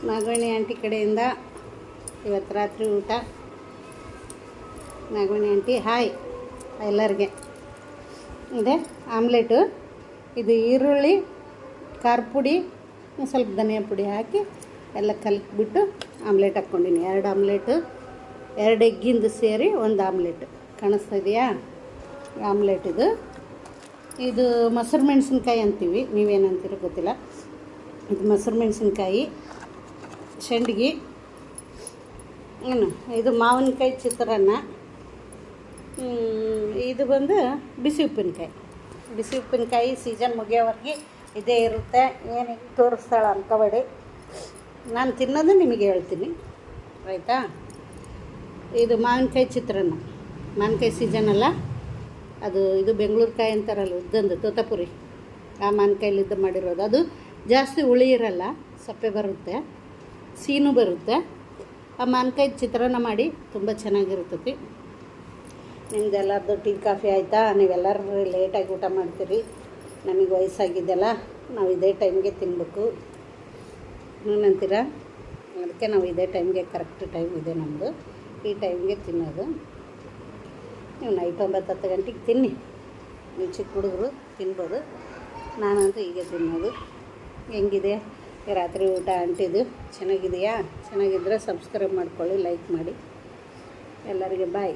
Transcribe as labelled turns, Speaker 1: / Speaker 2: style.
Speaker 1: Nagaveni aunty ಕಡೆಯಿಂದ ಇವತ್ತು ರಾತ್ರಿ ಊಟ. ನಾಗವೇಣಿ ಆಂಟಿ ಹಾಯ್ ಎಲ್ಲರಿಗೆ. ಇದೆ ಆಮ್ಲೆಟು, ಇದು ಈರುಳ್ಳಿ, ಖಾರ ಪುಡಿ, ಸ್ವಲ್ಪ ಧನಿಯಾ ಪುಡಿ ಹಾಕಿ ಎಲ್ಲ ಕಲಕ್ಬಿಟ್ಟು ಆಮ್ಲೆಟ್ ಹಾಕ್ಕೊಂಡಿನಿ. 2 ಆಮ್ಲೆಟು, 2 ಎಗ್ಗಿಂದು ಸೇರಿ 1 ಆಮ್ಲೆಟ್. ಕಾಣಿಸ್ತಾ ಇದೆಯಾ ಆಮ್ಲೆಟ್? ಇದು ಮೊಸರು ಮೆಣಸಿನ್ಕಾಯಿ ಅಂತೀವಿ, ನೀವೇನಂತೀರೋ ಗೊತ್ತಿಲ್ಲ. ಇದು ಮೊಸರು ಮೆಣಸಿನ್ಕಾಯಿ, ಸಂಡಿಗೆ, ಏನು ಇದು ಮಾವಿನಕಾಯಿ ಚಿತ್ರಾನ್ನ, ಇದು ಬಂದು ಬಿಸಿ ಉಪ್ಪಿನಕಾಯಿ. ಬಿಸಿ ಉಪ್ಪಿನಕಾಯಿ ಸೀಸನ್ ಮುಗಿಯೋವರೆಗೆ ಇದೇ ಇರುತ್ತೆ. ಏನು ತೋರಿಸ್ತಾಳೆ ಅನ್ಕೋಬೇಡಿ, ನಾನು ತಿನ್ನೋದು ನಿಮಗೆ ಹೇಳ್ತೀನಿ ಆಯಿತಾ. ಇದು ಮಾವಿನಕಾಯಿ ಚಿತ್ರಾನ್ನ, ಮಾವಿನಕಾಯಿ ಸೀಸನ್ ಅಲ್ಲ ಅದು. ಇದು ಬೆಂಗಳೂರು ಕಾಯಿ ಅಂತಾರಲ್ಲ, ಉದ್ದಂದು ತೋತಾಪುರಿ, ಆ ಮಾವಿನಕಾಯಿಲಿದ್ದು ಮಾಡಿರೋದು. ಅದು ಜಾಸ್ತಿ ಹುಳಿ ಇರಲ್ಲ, ಸಪ್ಪೆ ಬರುತ್ತೆ, ಸೀನು ಬರುತ್ತೆ. ಆ ಮಾವಿನಕಾಯಿ ಚಿತ್ರಾನ್ನ ಮಾಡಿ ತುಂಬ ಚೆನ್ನಾಗಿರ್ತೈತಿ. ನಿಮ್ದೆಲ್ಲರದ್ದು ಟೀ ಕಾಫಿ ಆಯಿತಾ? ನೀವೆಲ್ಲರೂ ಲೇಟಾಗಿ ಊಟ ಮಾಡ್ತೀರಿ. ನಮಗೆ ವಯಸ್ಸಾಗಿದ್ದೆಲ್ಲ ನಾವು ಇದೇ ಟೈಮ್ಗೆ ತಿನ್ನಬೇಕು, ಏನಂತೀರ? ಅದಕ್ಕೆ ನಾವು ಇದೇ ಟೈಮ್ಗೆ, ಕರೆಕ್ಟ್ ಟೈಮ್ ಇದೆ ನಮ್ಮದು, ಈ ಟೈಮ್ಗೆ ತಿನ್ನೋದು. ನೀವು ನೈಟ್ 9-10 ಗಂಟೆಗೆ ತಿನ್ನಿ, ನೀವು ಚಿಕ್ಕ ಹುಡುಗರು ತಿನ್ಬೋದು. ನಾನಂತೂ ಹೀಗೆ ತಿನ್ನೋದು. ಹೆಂಗಿದೆ ರಾತ್ರಿ ಊಟ ಆಂಟಿದು? ಚೆನ್ನಾಗಿದೆಯಾ? ಚೆನ್ನಾಗಿದ್ದರೆ ಸಬ್ಸ್ಕ್ರೈಬ್ ಮಾಡ್ಕೊಳ್ಳಿ, ಲೈಕ್ ಮಾಡಿ. ಎಲ್ಲರಿಗೆ ಬಾಯ್.